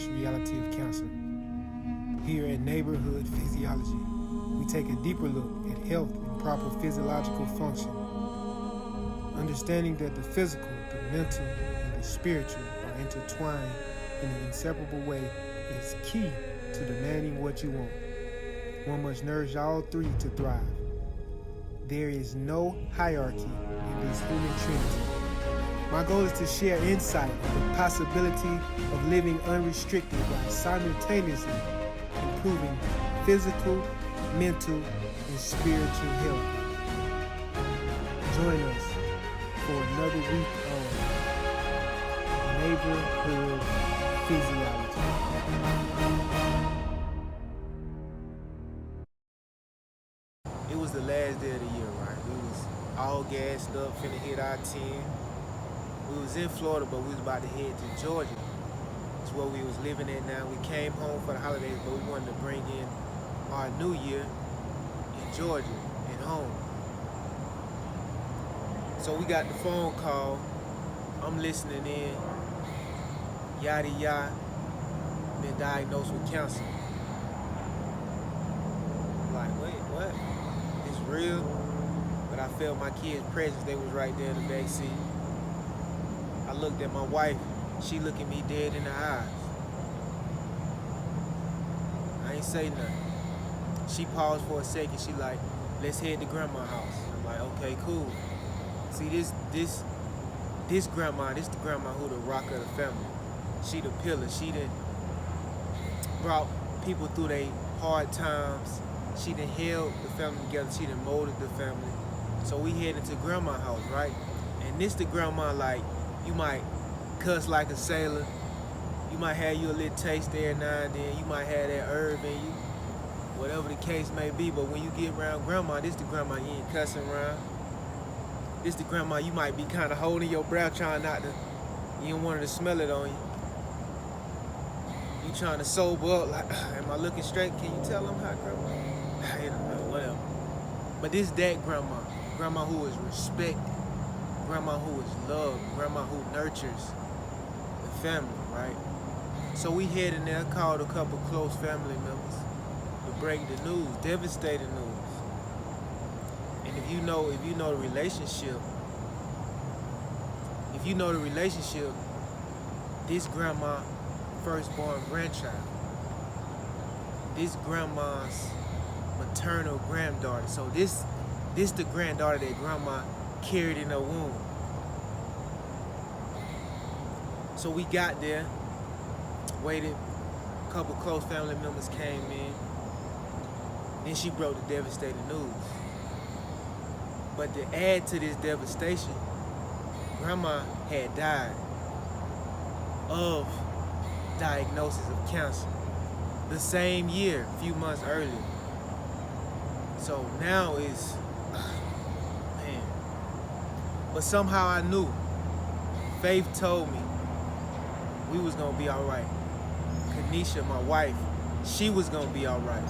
harsh reality of cancer. Here at Neighborhood Physiology, we take a deeper look at health and proper physiological function. Understanding that the physical, the mental, and the spiritual are intertwined in an inseparable way is key to demanding what you want. One must nourish all three to thrive. There is no hierarchy in this human trinity. My goal is to share insight on the possibility of living unrestricted while simultaneously improving physical, mental, and spiritual health. Join us for another week of Neighborhood Physiology. It was the last day of the year, right? We was all gassed up, finna hit our 10. We was in Florida, but we was about to head to Georgia. It's where we was living at now. We came home for the holidays, but we wanted to bring in our new year in Georgia, at home. So we got the phone call. I'm listening in. Yada yada. Been diagnosed with cancer. I'm like, wait, what? It's real? But I felt my kids' presence. They was right there in the back seat. I looked at my wife. She looking me dead in the eyes. I ain't say nothing. She paused for a second. She like, let's head to grandma's house. I'm like, okay, cool. See, this grandma, this the grandma who the rock of the family. She the pillar. She done brought people through their hard times. She done held the family together. She done molded the family. So we headed to grandma's house, right? And this the grandma, like, you might cuss like a sailor. You might have you a little taste there now and then. You might have that herb in you. Whatever the case may be. But when you get around grandma, this the grandma you ain't cussing around. This the grandma you might be kind of holding your breath, trying not to, you don't want her to smell it on you. You trying to sober up, like, am I looking straight? Can you tell them how grandma? You know, whatever. But this that grandma who is respected, grandma who is loved, grandma who nurtures the family, right? So we head in there, called a couple close family members to break the news, devastating news. And if you know the relationship, this grandma firstborn grandchild, this grandma's maternal granddaughter. So this the granddaughter that grandma carried in her womb. So we got there, waited, a couple close family members came in, then she broke the devastating news. But to add to this devastation, grandma had died of diagnosis of cancer the same year, a few months earlier. So now is, man. But somehow I knew, faith told me we was gonna be all right. Kanisha, my wife, she was gonna be all right.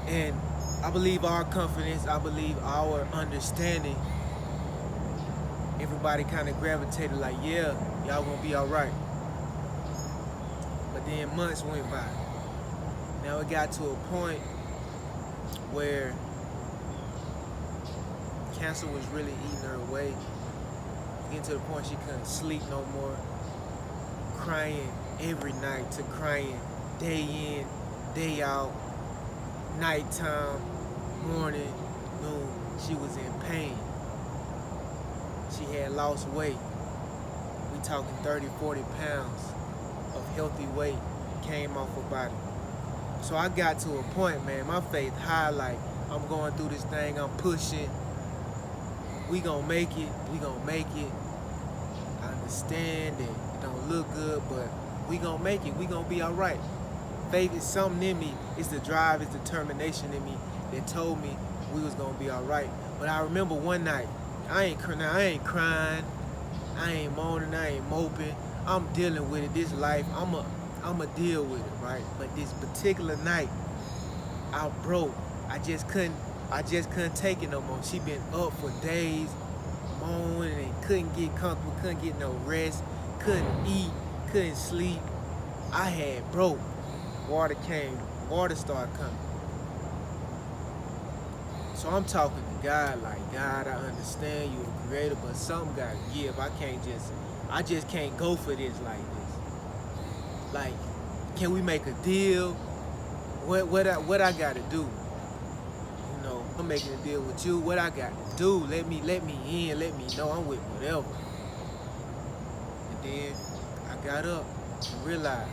And I believe our confidence, I believe our understanding, everybody kind of gravitated like, yeah, y'all gonna be all right. But then months went by. Now it got to a point where cancer was really eating her away. Getting to the point she couldn't sleep no more. Crying every night to crying day in, day out, nighttime, morning, noon. She was in pain. She had lost weight. We talking 30, 40 pounds of healthy weight came off her body. So I got to a point, man, my faith high, like, I'm going through this thing, I'm pushing. We gonna make it, we gonna make it. I understand that it don't look good, but we gonna make it, we gonna be all right. Faith is something in me, it's the drive, it's determination in me that told me we was gonna be all right. But I remember one night, I ain't crying, I ain't moaning, I ain't moping. I'm dealing with it, this life, I'ma deal with it, right? But this particular night, I broke. I just couldn't take it no more. She been up for days, moaning and couldn't get comfortable, couldn't get no rest, couldn't eat, couldn't sleep. I had broke. Water came, water started coming. So I'm talking to God like, God, I understand you the creator, but something gotta give. I just can't go for this like this. Like, can we make a deal? What I gotta do? You know, I'm making a deal with you. What I got to do? Let me in. Let me know I'm with whatever. And then I got up and realized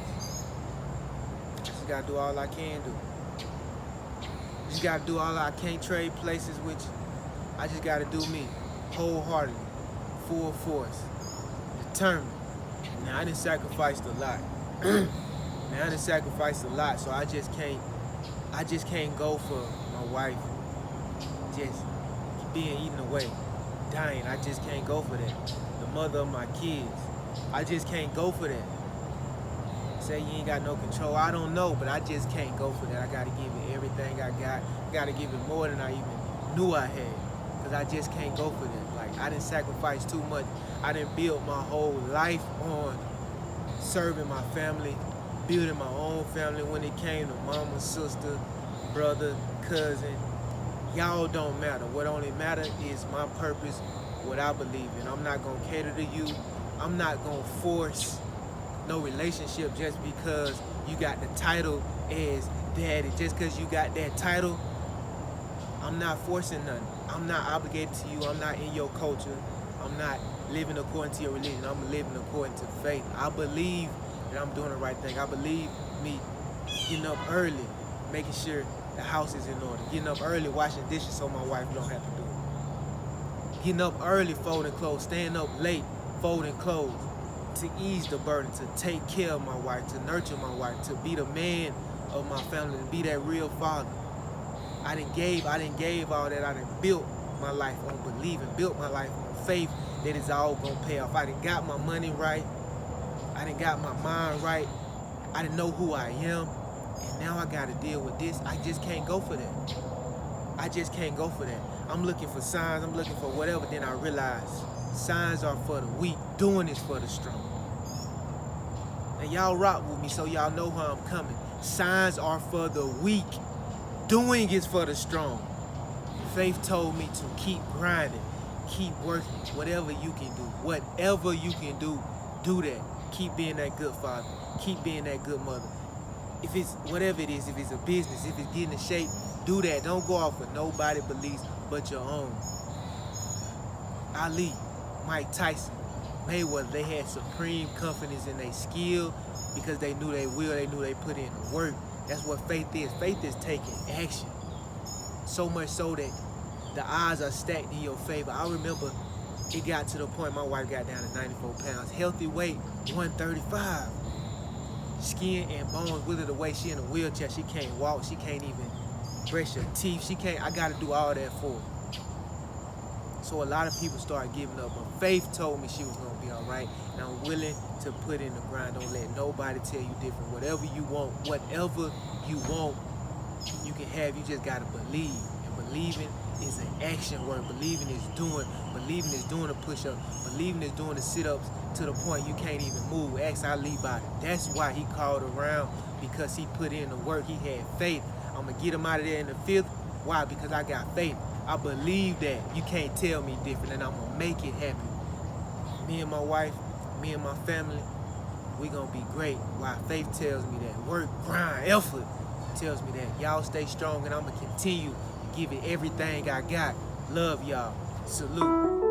I just gotta do all I can do. Just gotta do all I can't trade places with you. I just gotta do me, wholeheartedly, full force, determined. Now I done sacrificed a lot. Now I done sacrificed a lot, so I just can't go for my wife just being eaten away, dying. I just can't go for that. The mother of my kids, I just can't go for that. Say you ain't got no control, I don't know, but I just can't go for that. I gotta give it everything I got. I gotta give it more than I even knew I had, because I just can't go for that. Like, I didn't sacrifice too much. I didn't build my whole life on serving my family, building my own family. When it came to mama, sister, brother, cousin, y'all don't matter. What only matter is my purpose, what I believe in. I'm not gonna cater to you. I'm not gonna force no relationship just because you got the title as daddy. Just because you got that title, I'm not forcing nothing. I'm not obligated to you. I'm not in your culture. I'm not living according to your religion. I'm living according to faith. I believe that I'm doing the right thing. I believe me getting up early, making sure the house is in order. Getting up early, washing dishes so my wife don't have to do it. Getting up early, folding clothes. Staying up late, folding clothes. To ease the burden, to take care of my wife, to nurture my wife, to be the man of my family, to be that real father. I done gave all that. I done built my life on believing, built my life on faith that it's all gonna pay off. I done got my money right. I done got my mind right. I didn't know who I am. And now I gotta deal with this. I just can't go for that. I just can't go for that. I'm looking for signs, I'm looking for whatever, then I realize signs are for the weak, doing is for the strong. And y'all rock with me so y'all know how I'm coming. Signs are for the weak, doing is for the strong. Faith told me to keep grinding, keep working, whatever you can do. Whatever you can do that. Keep being that good father, keep being that good mother. If it's whatever it is, if it's a business, if it's getting in shape, do that. Don't go off with nobody beliefs but your own. Ali, Mike Tyson, Mayweather, they had supreme confidence in their skill because they knew they knew they put in the work. That's what faith is. Faith is taking action. So much so that the odds are stacked in your favor. I remember it got to the point my wife got down to 94 pounds. Healthy weight, 135. Skin and bones withered away. She in a wheelchair. She can't walk. She can't even brush her teeth. I gotta do all that for her. So a lot of people started giving up, but faith told me she was gonna be all right, and I'm willing to put in the grind. Don't let nobody tell you different. Whatever you want, you can have. You just gotta believe, and believing is an action word. Believing is doing. Believing is doing a push-up. Believing is doing the sit-ups to the point you can't even move. Ask Ali about it. That's why he called around, because he put in the work. He had faith. I'm gonna get him out of there in the fifth. Why? Because I got faith. I believe that. You can't tell me different, and I'm gonna make it happen. Me and my wife, me and my family, we gonna be great. Why? Faith tells me that. Work, grind, effort tells me that. Y'all stay strong, and I'm gonna continue to give it everything I got. Love y'all. Salute.